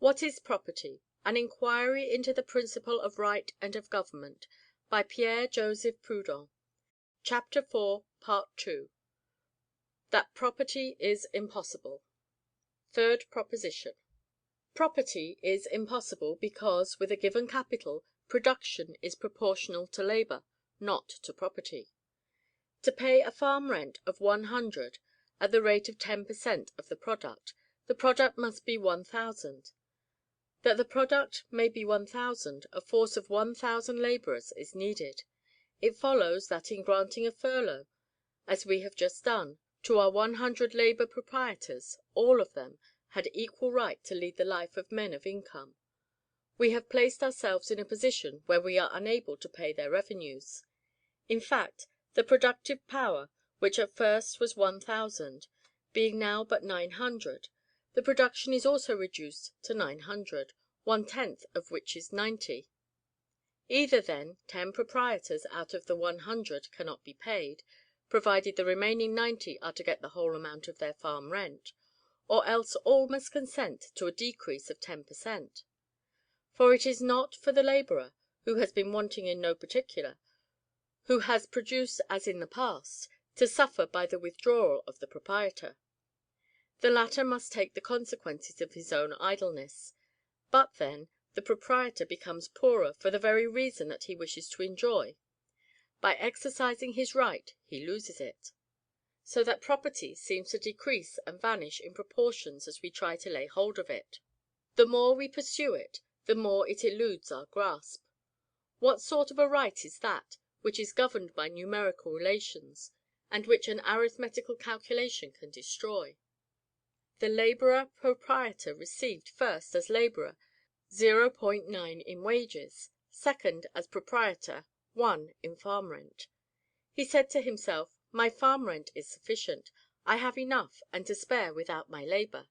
What is Property? An Inquiry into the Principle of Right and of Government, by Pierre-Joseph Proudhon. Chapter 4, Part 2. That Property is Impossible. Third Proposition. Property is impossible, because, with a given capital, production is proportional to labor, not to property. To pay a farm rent of 100 at the rate of 10 per cent of the product must be 1,000. That the product may be 1,000, a force of 1,000 laborers is needed. It follows that, in granting a furlough, as we have just done, to our 100 labor proprietors, all of them had equal right to lead the life of men of income. We have placed ourselves in a position where we are unable to pay their revenues. In fact, the productive power, which at first was 1,000, being now but 900, the production is also reduced to 900, 1/10 of which is 90. Either, then, 10 proprietors out of the 100 cannot be paid, provided the remaining 90 are to get the whole amount of their farm rent, or else all must consent to a decrease of 10 per cent. For it is not for the laborer, who has been wanting in no particular, who has produced as in the past, to suffer by the withdrawal of the proprietor. The latter must take the consequences of his own idleness. But, then, the proprietor becomes poorer for the very reason that he wishes to enjoy. By exercising his right he loses it. So that property seems to decrease and vanish in proportions as we try to lay hold of it. The more we pursue it, the more it eludes our grasp. What sort of a right is that which is governed by numerical relations, and which an arithmetical calculation can destroy? The laborer proprietor received, first, as laborer, 0.9 in wages; second, as proprietor, 1 in farm rent. He said to himself, "My farm rent is sufficient; I have enough and to spare without my labor."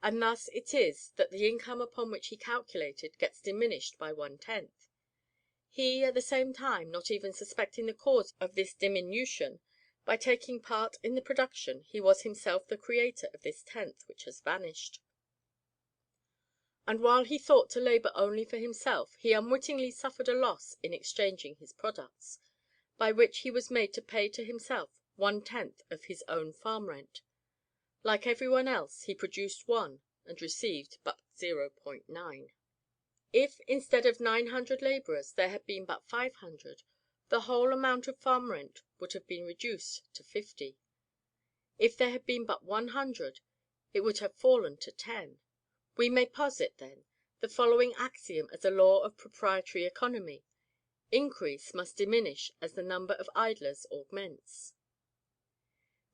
And thus it is that the income upon which he calculated gets diminished by 1/10. He, at the same time, not even suspecting the cause of this diminution, by taking part in the production, he was himself the creator of this 10th which has vanished. And while he thought to labor only for himself, he unwittingly suffered a loss in exchanging his products, by which he was made to pay to himself 1/10 of his own farm rent. Like every one else, he produced 1 and received but 0.9. If, instead of 900 laborers, there had been but 500, the whole amount of farm rent would have been reduced to 50. If there had been but 100, it would have fallen to 10. We may posit, then, the following axiom as a law of proprietary economy: increase must diminish as the number of idlers augments.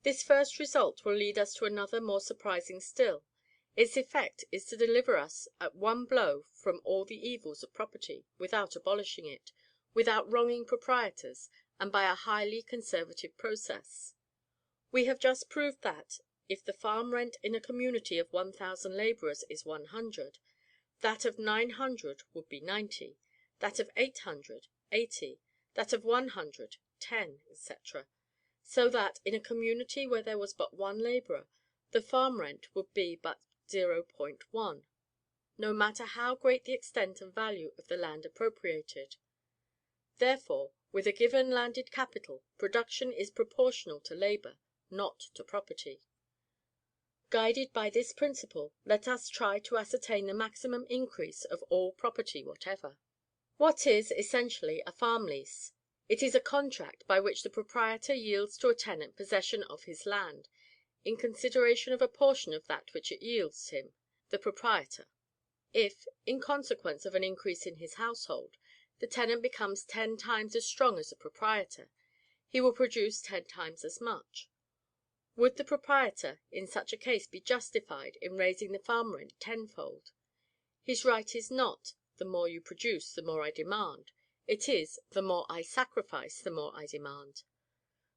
This first result will lead us to another more surprising still. Its effect is to deliver us at one blow from all the evils of property, without abolishing it, without wronging proprietors, and by a highly conservative process. We have just proved that, if the farm rent in a community of 1,000 laborers is 100, that of 900 would be 90, that of 800, 80, that of 100, 10, etc. So that, in a community where there was but one laborer, the farm rent would be but 0.1, no matter how great the extent and value of the land appropriated. Therefore, with a given landed capital, production is proportional to labor, not to property. Guided by this principle, let us try to ascertain the maximum increase of all property whatever. What is, essentially, a farm lease? It is a contract by which the proprietor yields to a tenant possession of his land, in consideration of a portion of that which it yields him, the proprietor. If, in consequence of an increase in his household, the tenant becomes 10 times as strong as the proprietor, he will produce 10 times as much. Would the proprietor, in such a case, be justified in raising the farm rent tenfold? His right is not, the more you produce, the more I demand; it is, the more I sacrifice, the more I demand.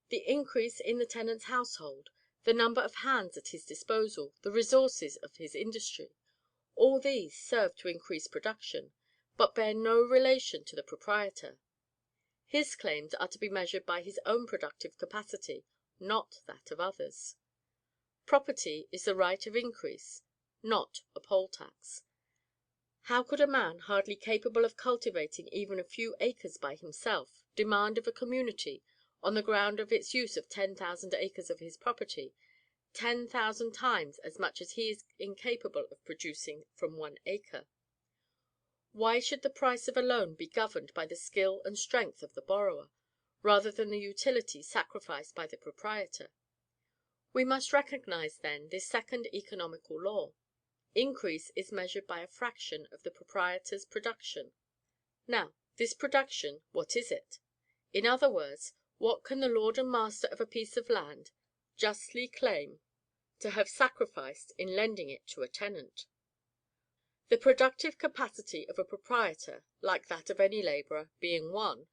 The increase in the tenant's household, the number of hands at his disposal, the resources of his industry, all these serve to increase production, but bear no relation to the proprietor. His claims are to be measured by his own productive capacity, not that of others. Property is the right of increase, not a poll tax. How could a man hardly capable of cultivating even a few acres by himself, demand of a community, on the ground of its use of 10,000 acres of his property, 10,000 times as much as he is incapable of producing from 1 acre? Why should the price of a loan be governed by the skill and strength of the borrower, rather than the utility sacrificed by the proprietor? We must recognize, then, this second economical law. Increase is measured by a fraction of the proprietor's production. Now, this production, what is it? In other words, what can the lord and master of a piece of land justly claim to have sacrificed in lending it to a tenant? The productive capacity of a proprietor, like that of any laborer, being one,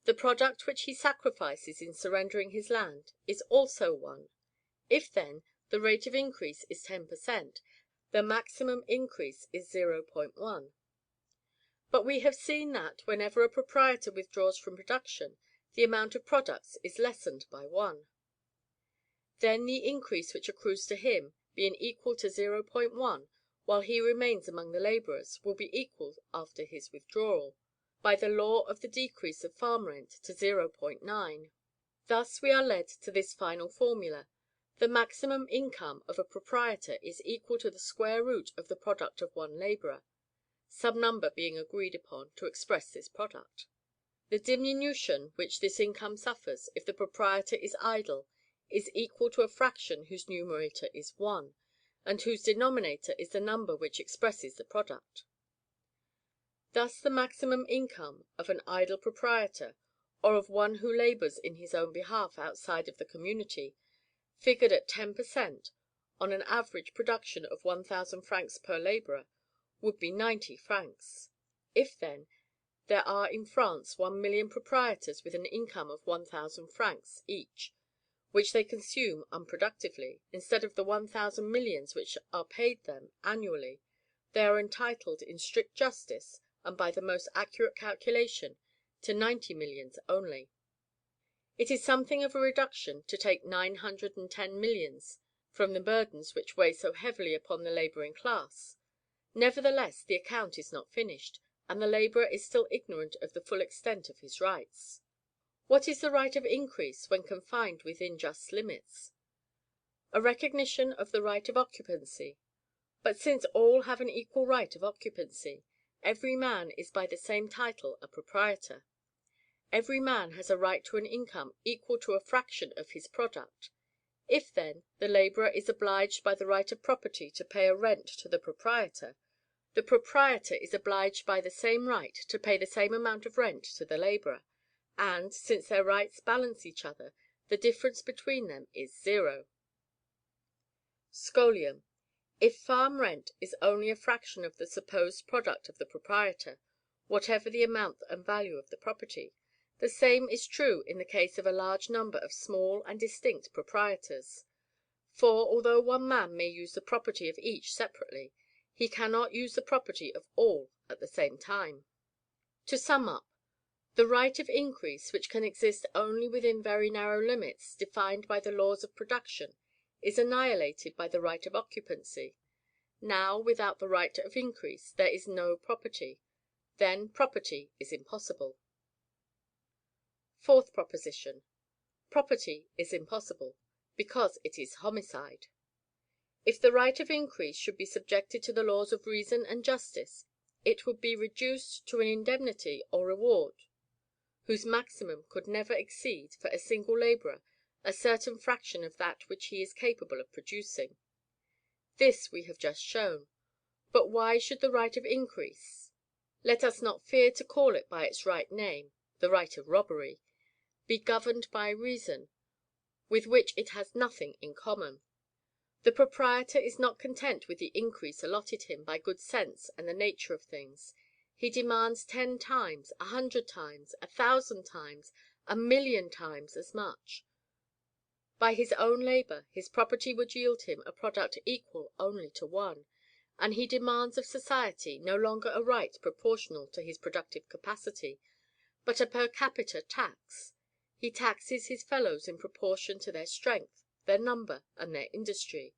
the product which he sacrifices in surrendering his land is also one. If, then, the rate of increase is 10 per cent, the maximum increase is 0.1. But we have seen that, whenever a proprietor withdraws from production, the amount of products is lessened by 1. Then the increase which accrues to him, being equal to 0.1, while he remains among the laborers, will be equal, after his withdrawal, by the law of the decrease of farm rent, to 0.9. Thus we are led to this final formula: the maximum income of a proprietor is equal to the square root of the product of one laborer, some number being agreed upon to express this product. The diminution which this income suffers, if the proprietor is idle, is equal to a fraction whose numerator is 1, and whose denominator is the number which expresses the product. Thus the maximum income of an idle proprietor, or of one who labors in his own behalf outside of the community, figured at 10 per cent, on an average production of 1,000 francs per laborer, would be 90 francs. If, then, there are in France 1,000,000 proprietors with an income of 1,000 francs each, which they consume unproductively, instead of the 1,000 millions which are paid them annually, they are entitled, in strict justice, and by the most accurate calculation, to 90 millions only. It is something of a reduction to take 910 millions from the burdens which weigh so heavily upon the laboring class. Nevertheless, the account is not finished, and the laborer is still ignorant of the full extent of his rights. What is the right of increase when confined within just limits? A recognition of the right of occupancy. But since all have an equal right of occupancy, every man is by the same title a proprietor. Every man has a right to an income equal to a fraction of his product. If, then, the laborer is obliged by the right of property to pay a rent to the proprietor is obliged by the same right to pay the same amount of rent to the laborer, and, since their rights balance each other, the difference between them is 0. Scholium. If farm rent is only a fraction of the supposed product of the proprietor, whatever the amount and value of the property, the same is true in the case of a large number of small and distinct proprietors. For, although one man may use the property of each separately, he cannot use the property of all at the same time. To sum up, the right of increase, which can exist only within very narrow limits defined by the laws of production, is annihilated by the right of occupancy. Now, without the right of increase, there is no property. Then property is impossible. Fourth proposition: property is impossible, because it is homicide. If the right of increase should be subjected to the laws of reason and justice, it would be reduced to an indemnity or reward whose maximum could never exceed, for a single laborer, a certain fraction of that which he is capable of producing. This we have just shown. But why should the right of increase, let us not fear to call it by its right name, the right of robbery, be governed by reason, with which it has nothing in common? The proprietor is not content with the increase allotted him by good sense and the nature of things. He demands 10 times, 100 times, 1,000 times, 1,000,000 times as much. By his own labor, his property would yield him a product equal only to 1, and he demands of society no longer a right proportional to his productive capacity, but a per capita tax. He taxes his fellows in proportion to their strength, their number, and their industry.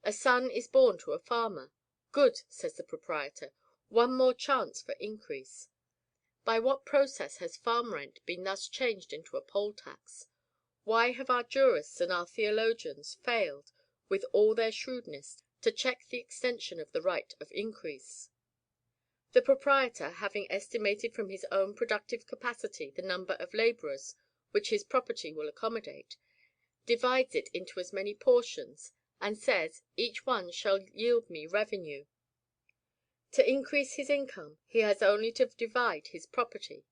A son is born to a farmer. Good, says the proprietor, One more chance for increase. By what process has farm rent been thus changed into a poll tax? Why have our jurists and our theologians failed, with all their shrewdness, to check the extension of the right of increase? The proprietor, having estimated from his own productive capacity the number of laborers which his property will accommodate, divides it into as many portions, and says, each one shall yield me revenue. To increase his income, he has only to divide his property.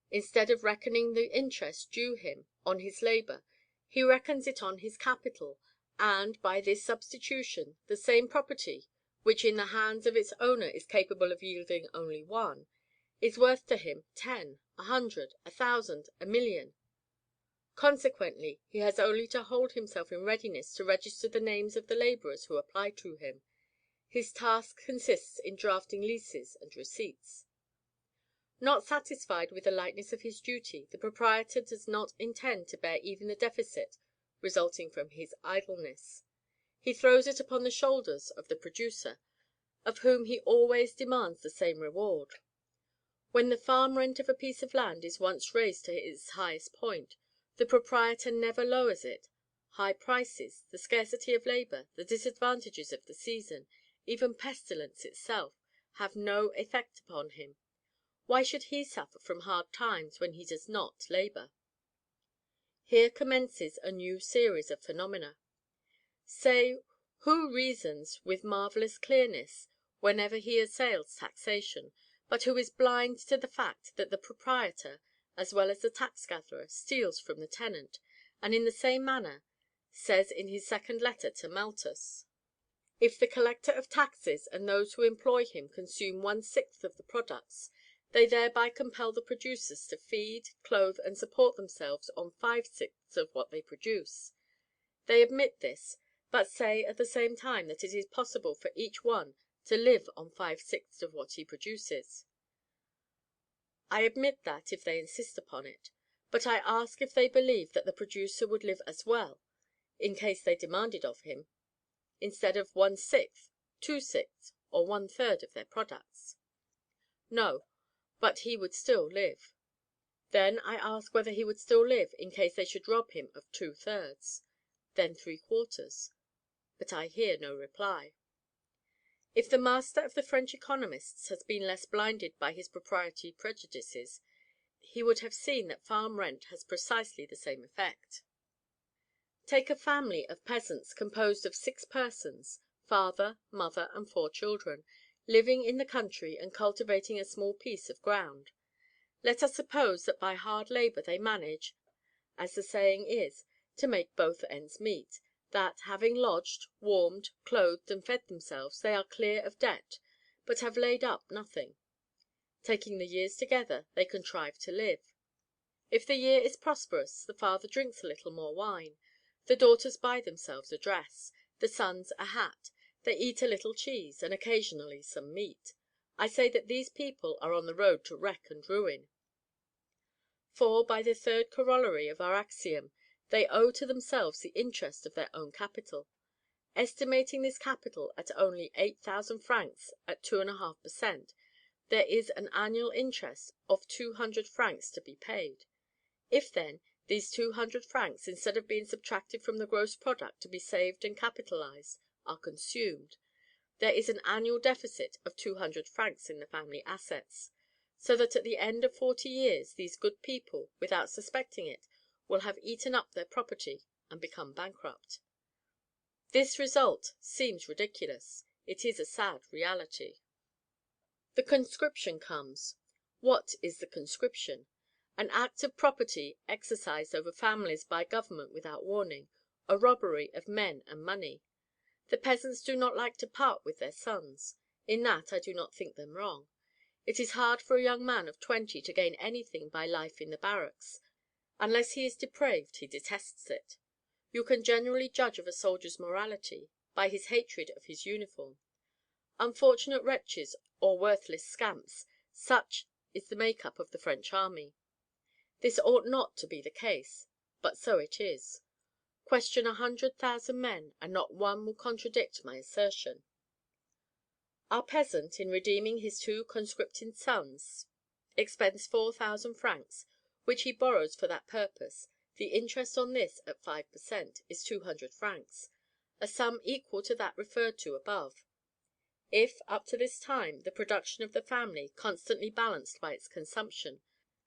Instead of reckoning the interest due him on his labor, he reckons it on his capital, and, by this substitution, the same property, which in the hands of its owner is capable of yielding only one, is worth to him 10, 100, 1,000, 1,000,000. Consequently, he has only to hold himself in readiness to register the names of the laborers who apply to him. His task consists in drafting leases and receipts. Not satisfied with the lightness of his duty, the proprietor does not intend to bear even the deficit resulting from his idleness. He throws it upon the shoulders of the producer, of whom he always demands the same reward. When the farm rent of a piece of land is once raised to its highest point, the proprietor never lowers it. High prices, the scarcity of labor, the disadvantages of the season, even pestilence itself, have no effect upon him. Why should he suffer from hard times when he does not labor? Here commences a new series of phenomena. Say, who reasons with marvellous clearness whenever he assails taxation, but who is blind to the fact that the proprietor, as well as the tax gatherer, steals from the tenant, and in the same manner says in his second letter to Malthus, if the collector of taxes and those who employ him consume 1/6 of the products, they thereby compel the producers to feed, clothe, and support themselves on 5/6 of what they produce. They admit this, but say at the same time that it is possible for each one to live on 5/6 of what he produces. I admit that, if they insist upon it; but I ask if they believe that the producer would live as well, in case they demanded of him, instead of 1/6, 2/6, or 1/3 of their products? No, but he would still live. Then I ask whether he would still live in case they should rob him of 2/3, then 3/4. But I hear no reply. If the master of the French economists has been less blinded by his proprietary prejudices, he would have seen that farm rent has precisely the same effect. Take a family of peasants composed of 6 persons, father, mother, and 4 children, living in the country and cultivating a small piece of ground. Let us suppose that by hard labor they manage, as the saying is, to make both ends meet; that, having lodged, warmed, clothed, and fed themselves, they are clear of debt, but have laid up nothing. Taking the years together, they contrive to live. If the year is prosperous, the father drinks a little more wine, the daughters buy themselves a dress, the sons a hat, they eat a little cheese, and occasionally some meat. I say that these people are on the road to wreck and ruin. For, by the third corollary of our axiom, they owe to themselves the interest of their own capital. Estimating this capital at only 8,000 francs at 2½ per cent, there is an annual interest of 200 francs to be paid. If, then, these 200 francs, instead of being subtracted from the gross product to be saved and capitalized, are consumed, there is an annual deficit of 200 francs in the family assets; so that at the end of 40 years these good people, without suspecting it, will have eaten up their property and become bankrupt. This result seems ridiculous; it is a sad reality. The conscription comes. What is the conscription? An act of property exercised over families by government without warning, a robbery of men and money. The peasants do not like to part with their sons. In that I do not think them wrong. It is hard for a young man of 20 to gain anything by life in the barracks. Unless he is depraved, he detests it. You can generally judge of a soldier's morality by his hatred of his uniform. Unfortunate wretches or worthless scamps, such is the make-up of the French army. This ought not to be the case, but so it is. Question 100,000 men, and not one will contradict my assertion. Our peasant, in redeeming his two conscripted sons, expends 4,000 francs, which he borrows for that purpose. The interest on this, at 5 per cent., is 200 francs, a sum equal to that referred to above. If, up to this time, the production of the family, constantly balanced by its consumption,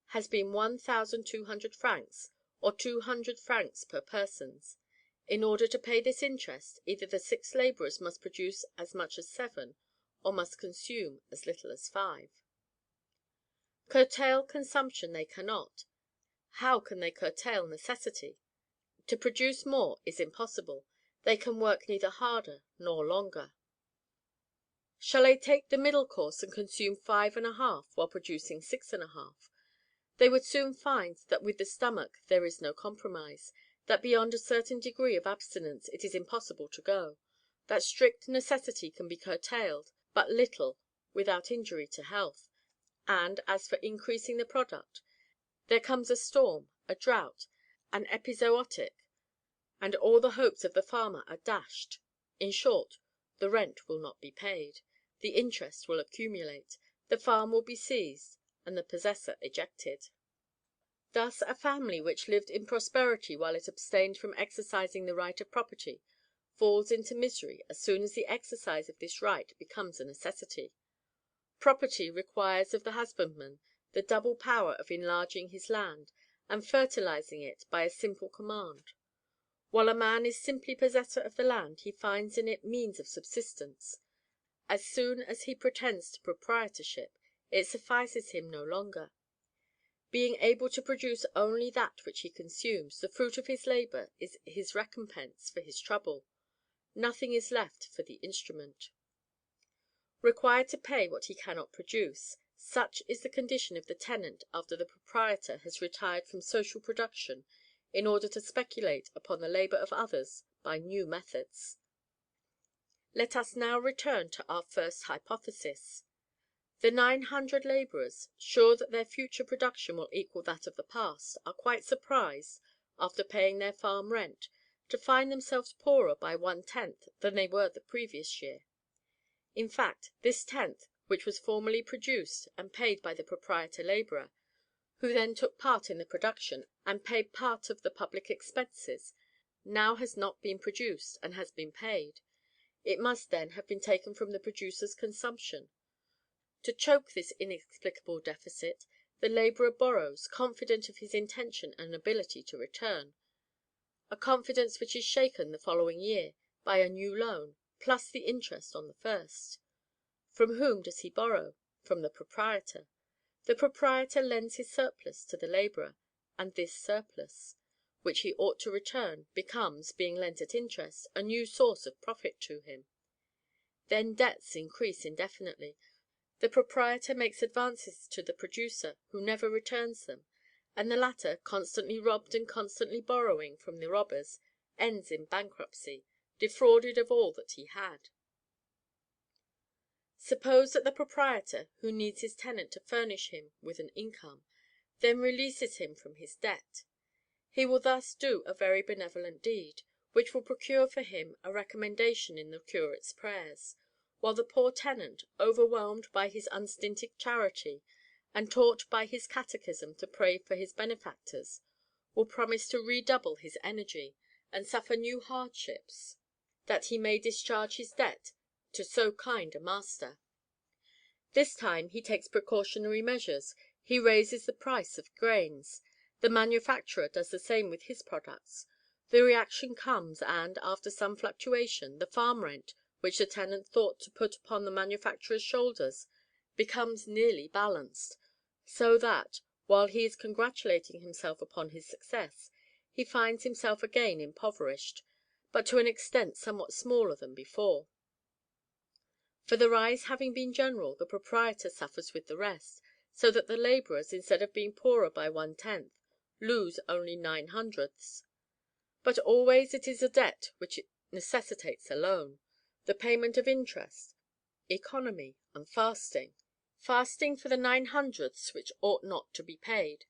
has been 1,200 francs, or 200 francs per persons, in order to pay this interest, either the 6 laborers must produce as much as 7, or must consume as little as 5. Curtail consumption they cannot. How can they curtail necessity? To produce more is impossible. They can work neither harder nor longer. Shall they take the middle course and consume 5½ while producing 6½? They would soon find that with the stomach there is no compromise, that beyond a certain degree of abstinence it is impossible to go, that strict necessity can be curtailed but little without injury to health; and, as for increasing the product, there comes a storm, a drought, an epizootic, and all the hopes of the farmer are dashed. In short, the rent will not be paid, the interest will accumulate, the farm will be seized, and the possessor ejected. Thus a family which lived in prosperity while it abstained from exercising the right of property falls into misery as soon as the exercise of this right becomes a necessity. Property requires of the husbandman the double power of enlarging his land, and fertilizing it by a simple command. While a man is simply possessor of the land, he finds in it means of subsistence. As soon as he pretends to proprietorship, it suffices him no longer. Being able to produce only that which he consumes, the fruit of his labor is his recompense for his trouble. Nothing is left for the instrument. Required to pay what he cannot produce, such is the condition of the tenant after the proprietor has retired from social production in order to speculate upon the labor of others by new methods. Let us now return to our first hypothesis. The 900 laborers, sure that their future production will equal that of the past, are quite surprised, after paying their farm rent, to find themselves poorer by 1/10 than they were the previous year. In fact, this tenth, which was formerly produced and paid by the proprietor laborer, who then took part in the production and paid part of the public expenses, now has not been produced and has been paid. It must then have been taken from the producer's consumption. To choke this inexplicable deficit, the laborer borrows, confident of his intention and ability to return, a confidence which is shaken the following year by a new loan, plus the interest on the first. From whom does he borrow? From the proprietor. The proprietor lends his surplus to the laborer, and this surplus, which he ought to return, becomes, being lent at interest, a new source of profit to him. Then debts increase indefinitely. The proprietor makes advances to the producer, who never returns them, and the latter, constantly robbed and constantly borrowing from the robbers, ends in bankruptcy, defrauded of all that he had. Suppose that the proprietor, who needs his tenant to furnish him with an income, then releases him from his debt. He will thus do a very benevolent deed, which will procure for him a recommendation in the curate's prayers, while the poor tenant, overwhelmed by his unstinted charity, and taught by his catechism to pray for his benefactors, will promise to redouble his energy, and suffer new hardships, that he may discharge his debt to so kind a master. This time he takes precautionary measures, he raises the price of grains, the manufacturer does the same with his products. The reaction comes, and, after some fluctuation, the farm rent, which the tenant thought to put upon the manufacturer's shoulders, becomes nearly balanced; so that, while he is congratulating himself upon his success, he finds himself again impoverished, but to an extent somewhat smaller than before. For the rise having been general, the proprietor suffers with the rest, so that the laborers, instead of being poorer by 1/10, lose only 9/100. But always it is a debt which necessitates a loan, the payment of interest, economy, and fasting. Fasting for the 9/100 which ought not to be paid,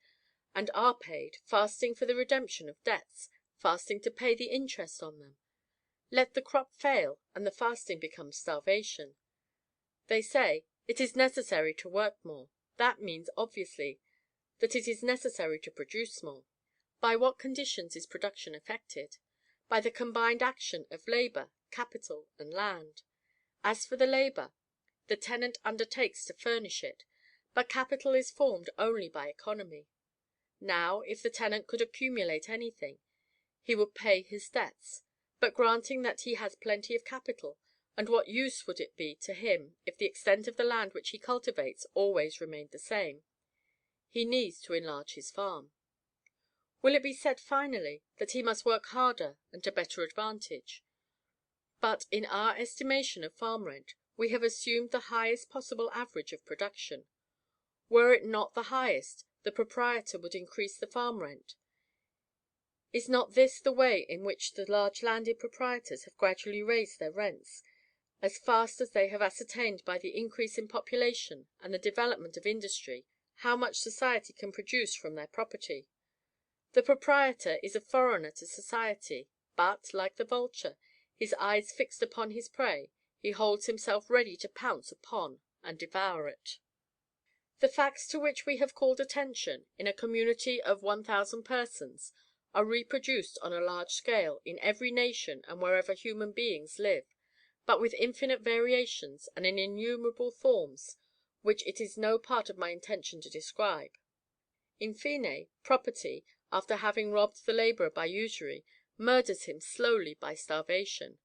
and are paid, fasting for the redemption of debts, fasting to pay the interest on them. Let the crop fail, and the fasting becomes starvation. They say, it is necessary to work more. That means, obviously, that it is necessary to produce more. By what conditions is production effected? By the combined action of labor, capital, and land. As for the labor, the tenant undertakes to furnish it, but capital is formed only by economy. Now, if the tenant could accumulate anything, he would pay his debts. But granting that he has plenty of capital, and what use would it be to him if the extent of the land which he cultivates always remained the same? He needs to enlarge his farm. Will it be said finally that he must work harder and to better advantage? But in our estimation of farm rent, we have assumed the highest possible average of production. Were it not the highest, the proprietor would increase the farm rent. Is not this the way in which the large landed proprietors have gradually raised their rents, as fast as they have ascertained by the increase in population and the development of industry how much society can produce from their property? The proprietor is a foreigner to society, but, like the vulture, his eyes fixed upon his prey, he holds himself ready to pounce upon and devour it. The facts to which we have called attention, in a community of 1,000 persons, are reproduced on a large scale in every nation and wherever human beings live, but with infinite variations and in innumerable forms, which it is no part of my intention to describe. In fine, property, after having robbed the laborer by usury, murders him slowly by starvation.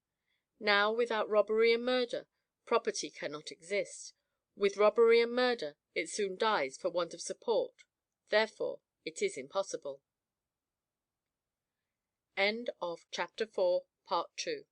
Now, without robbery and murder, property cannot exist; with robbery and murder, it soon dies for want of support; therefore it is impossible. Chapter 4, Part 2.